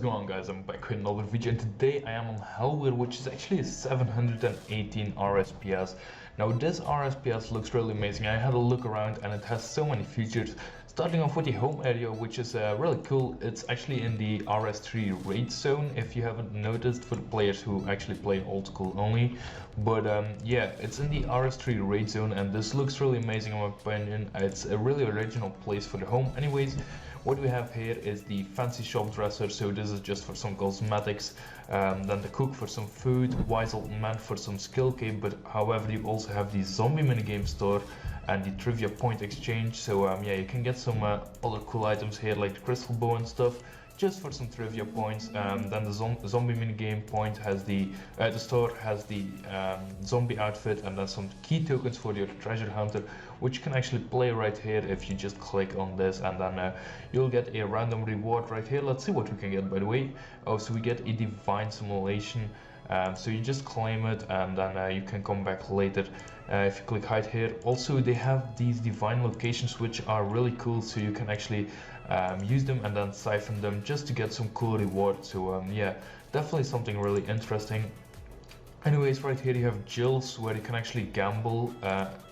going on, guys? I'm back with another video, and today I am on Helwyr, which is actually a 718 RSPS. Now this RSPS looks really amazing. I had a look around and it has so many features. Starting off with the home area, which is really cool. It's actually in the RS3 raid zone, if you haven't noticed, for the players who actually play old school only. But yeah, it's in the RS3 raid zone, and this looks really amazing in my opinion. It's a really original place for the home. Anyways, what we have here is the fancy shop dresser, so this is just for some cosmetics, then the cook for some food, wise old man for some skill cape, but however you also have the zombie minigame store and the trivia point exchange. So yeah, you can get some other cool items here like the crystal bow and stuff, just for some trivia points. Then the zombie minigame point has the store has the zombie outfit, and then some key tokens for your treasure hunter, which you can actually play right here if you just click on this, and then you'll get a random reward right here. Let's see what we can get, by the way. Oh, so we get a divine simulation. So you just claim it, and then you can come back later if you click hide here. Also, they have these divine locations which are really cool, so you can actually use them and then siphon them just to get some cool rewards. So yeah, definitely something really interesting. Anyways, right here you have Jills, where you can actually gamble,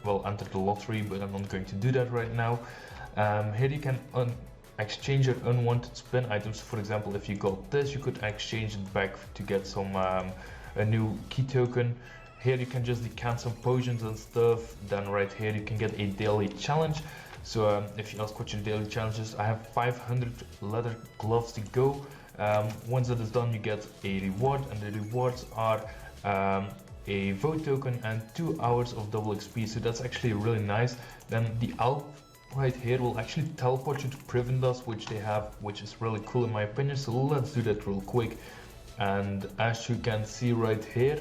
well, enter the lottery, but I'm not going to do that right now. Here you can exchange your unwanted spin items. For example, if you got this, you could exchange it back to get some a new key token. Here you can just decant some potions and stuff. Then right here you can get a daily challenge. So if you ask what your daily challenge is, I have 500 leather gloves to go. Once that is done, you get a reward, and the rewards are a vote token and 2 hours of double XP, so that's actually really nice. Then the elf right here will actually teleport you to Privendus, which they have, which is really cool in my opinion. So let's do that real quick. And as you can see right here,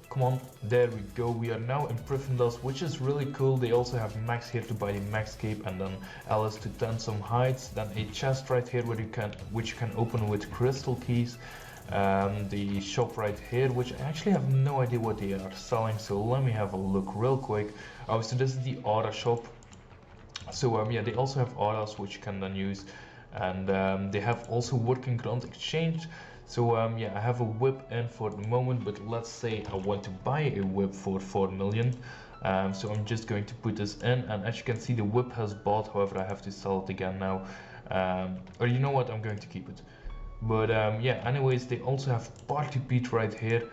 come on, there we go, we are now in Privendus, which is really cool. They also have Max here to buy the Maxcape, and then Alice to tend some hides, then a chest right here which you can open with crystal keys. The shop right here, which I actually have no idea what they are selling, so let me have a look real quick. Oh, so this is the aura shop. So yeah, they also have auras which you can then use, and they have also working ground exchange. So yeah, I have a whip in for the moment, but let's say I want to buy a whip for 4 million. So I'm just going to put this in, and as you can see, the whip has bought. However, I have to sell it again now, or you know what, I'm going to keep it. But yeah, anyways, they also have Party Pete right here,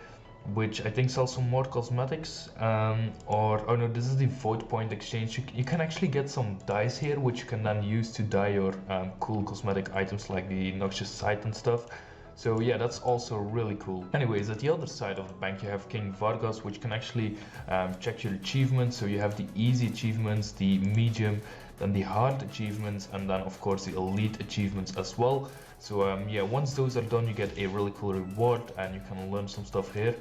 which I think sells some more cosmetics, or oh no, this is the vote point exchange. You can actually get some dice here, which you can then use to dye your cool cosmetic items like the noxious sight and stuff. So yeah, that's also really cool. Anyways, at the other side of the bank you have King Vargas, which can actually check your achievements. So you have the easy achievements, the medium, then the hard achievements, and then of course the elite achievements as well. So yeah, once those are done, you get a really cool reward, and you can learn some stuff here.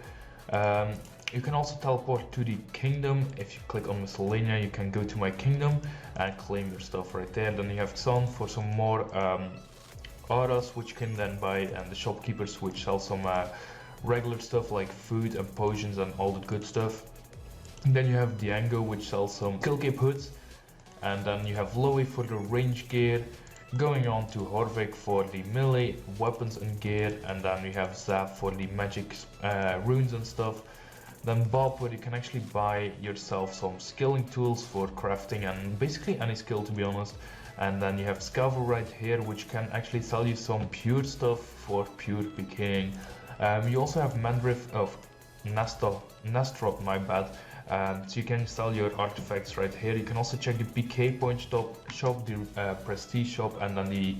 You can also teleport to the kingdom. If you click on miscellanea, you can go to my kingdom and claim your stuff right there. Then you have Xon for some more auras, which you can then buy, and the shopkeepers, which sell some regular stuff like food and potions and all the good stuff. And then you have Diango, which sells some skill cape hoods, and then you have Loey for the range gear. Going on to Horvik for the melee weapons and gear, and then you have Zap for the magic runes and stuff. Then Bob, where you can actually buy yourself some skilling tools for crafting and basically any skill, to be honest. And then you have Scavo right here, which can actually sell you some pure stuff for pure PKing. You also have Mandriff of Nastrop, my bad. So you can sell your artifacts right here. You can also check the PK point shop, the prestige shop, and then the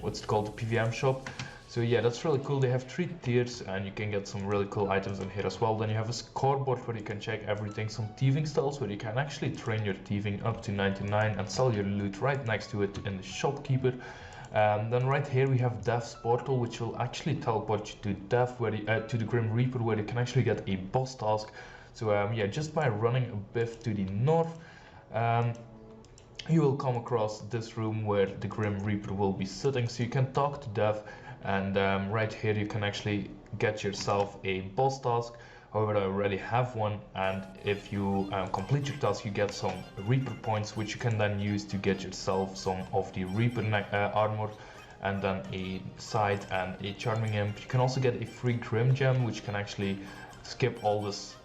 what's it called, the PVM shop. So yeah, that's really cool. They have 3 tiers, and you can get some really cool items in here as well. Then you have a scoreboard where you can check everything, some thieving styles where you can actually train your thieving up to 99 and sell your loot right next to it in the shopkeeper. Then right here we have Death's Portal, which will actually teleport you to Death, to the Grim Reaper, where you can actually get a boss task. So yeah, just by running a bit to the north, you will come across this room where the Grim Reaper will be sitting, so you can talk to Death, and right here you can actually get yourself a boss task. However, I already have one, and if you complete your task, you get some Reaper points, which you can then use to get yourself some of the Reaper armor, and then a side and a charming imp. You can also get a free grim gem, which can actually skip all this,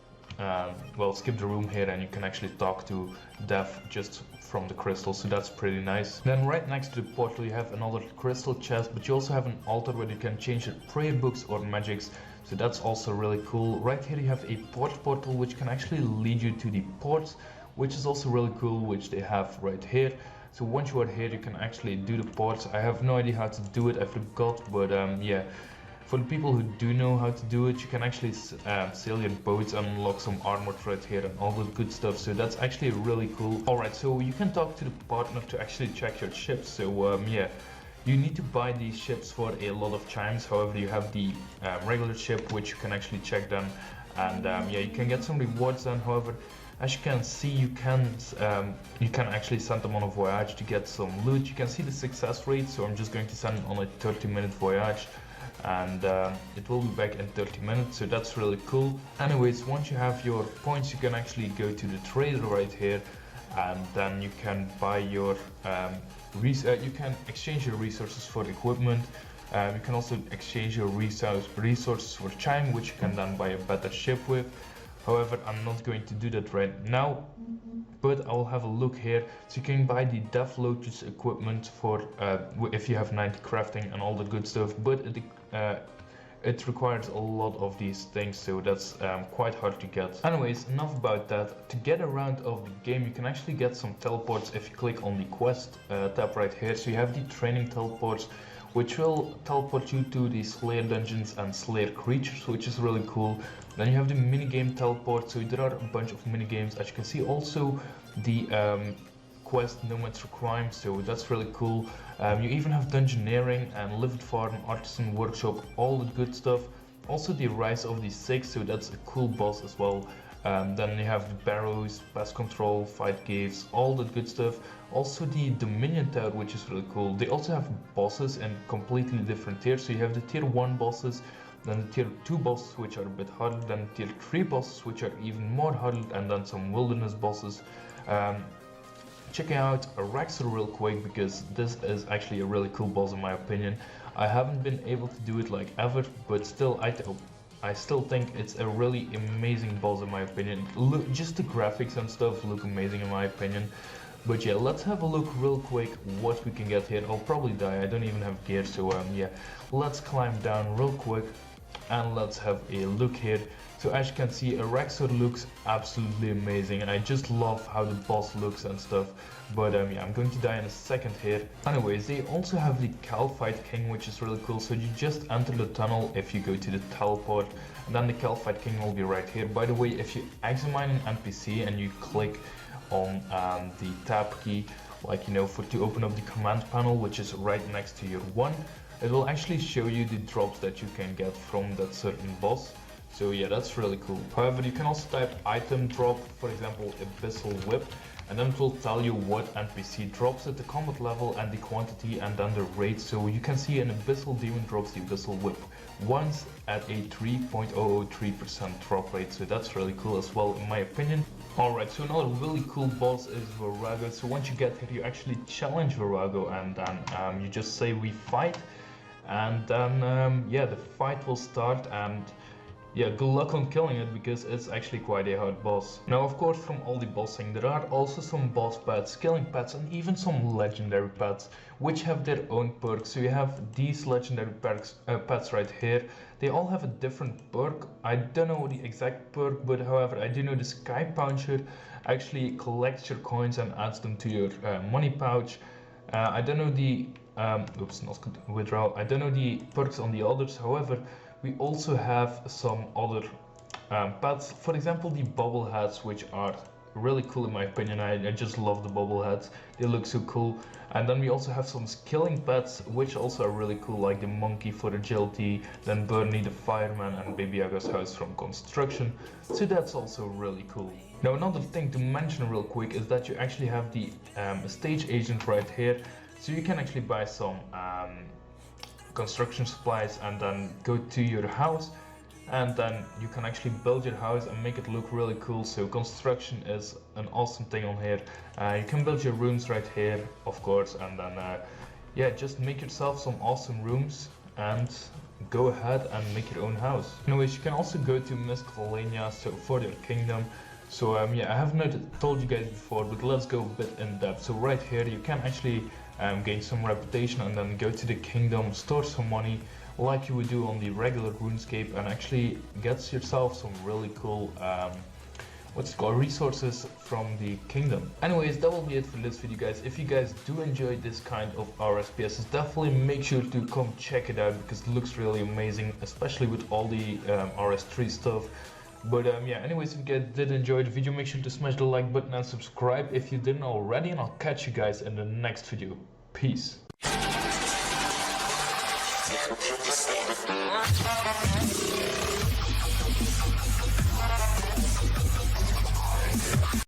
well, skip the room here, and you can actually talk to Death just from the crystal, so that's pretty nice. Then right next to the portal you have another crystal chest, but you also have an altar where you can change your prayer books or magics, so that's also really cool. Right here you have a portal which can actually lead you to the ports, which is also really cool, which they have right here. So once you are here you can actually do the ports. I have no idea how to do it, I forgot, but yeah. For the people who do know how to do it, you can actually sail your boats and unlock some armor right here and all that good stuff, so that's actually really cool. Alright, so you can talk to the partner to actually check your ships, so yeah. You need to buy these ships for a lot of chimes, however you have the regular ship which you can actually check them, and yeah, you can get some rewards then. However, as you can see, you can actually send them on a voyage to get some loot. You can see the success rate, so I'm just going to send on a 30-minute voyage, and it will be back in 30 minutes, so that's really cool. Anyways, once you have your points, you can actually go to the trader right here, and then you can buy your you can exchange your resources for equipment. You can also exchange your resources for chime, which you can then buy a better ship with. However, I'm not going to do that right now, but I'll have a look here. So you can buy the Death Lotus equipment for if you have 90 crafting and all the good stuff, but it requires a lot of these things, so that's quite hard to get. Anyways, enough about that. To get around of the game, you can actually get some teleports if you click on the quest tab right here. So you have the training teleports, which will teleport you to the Slayer dungeons and Slayer creatures, which is really cool. Then you have the minigame teleport, so there are a bunch of minigames, as you can see. Also the quest Nomads for Crime, so that's really cool. You even have Dungeoneering and Livid Farm, Artisan Workshop, all the good stuff. Also the Rise of the Six, so that's a cool boss as well. Then you have the Barrows, Pest Control, Fight Caves, all that good stuff. Also the Dominion Tower, which is really cool. They also have bosses in completely different tiers, so you have the tier 1 bosses, then the tier 2 bosses, which are a bit harder, then tier 3 bosses, which are even more harder, and then some wilderness bosses. Checking out Araxor real quick, because this is actually a really cool boss in my opinion. I haven't been able to do it like ever, but still I still think it's a really amazing boss in my opinion. Just the graphics and stuff look amazing in my opinion. But yeah, let's have a look real quick what we can get here. I'll probably die, I don't even have gear, so yeah. Let's climb down real quick and let's have a look here. So as you can see, Araxor looks absolutely amazing, and I just love how the boss looks and stuff. But yeah, I'm going to die in a second here. Anyways, they also have the Calphite King, which is really cool. So you just enter the tunnel if you go to the teleport, and then the Calphite King will be right here. By the way, if you examine an NPC and you click on the tab key, like to open up the command panel, which is right next to your one, it will actually show you the drops that you can get from that certain boss. So yeah, that's really cool. However, you can also type item drop, for example Abyssal Whip, and then it will tell you what NPC drops at the combat level and the quantity and then the rate. So you can see an Abyssal Demon drops the Abyssal Whip once at a 3.003% drop rate, so that's really cool as well in my opinion. Alright, so another really cool boss is Virago. So once you get here, you actually challenge Virago, and then you just say we fight, and then yeah, the fight will start, and yeah, good luck on killing it, because it's actually quite a hard boss. Now, of course, from all the bossing, there are also some boss pets, killing pets, and even some legendary pets, which have their own perks. So you have these legendary pets right here. They all have a different perk. I don't know the exact perk, but however, I do know the Sky Puncher actually collects your coins and adds them to your money pouch. I don't know the oops, not withdraw. I don't know the perks on the others. However, we also have some other pets, for example the bobbleheads, which are really cool in my opinion. I just love the bobbleheads, they look so cool. And then we also have some skilling pets, which also are really cool, like the monkey for agility, then Bernie the fireman, and Baby Yaga's house from construction, so that's also really cool. Now, another thing to mention real quick is that you actually have the stage agent right here, so you can actually buy some construction supplies and then go to your house, and then you can actually build your house and make it look really cool. So construction is an awesome thing on here. You can build your rooms right here, of course, and then yeah, just make yourself some awesome rooms and go ahead and make your own house. Anyways, you can also go to Miscellanea, so for your kingdom. So yeah, I have not told you guys before, but let's go a bit in depth. So right here you can actually gain some reputation and then go to the kingdom, store some money like you would do on the regular RuneScape, and actually get yourself some really cool what's it called, resources from the kingdom. Anyways, that will be it for this video, guys. If you guys do enjoy this kind of RSPS, definitely make sure to come check it out because it looks really amazing, especially with all the RS3 stuff. But yeah, anyways, if you guys did enjoy the video, make sure to smash the like button and subscribe if you didn't already, and I'll catch you guys in the next video. Peace.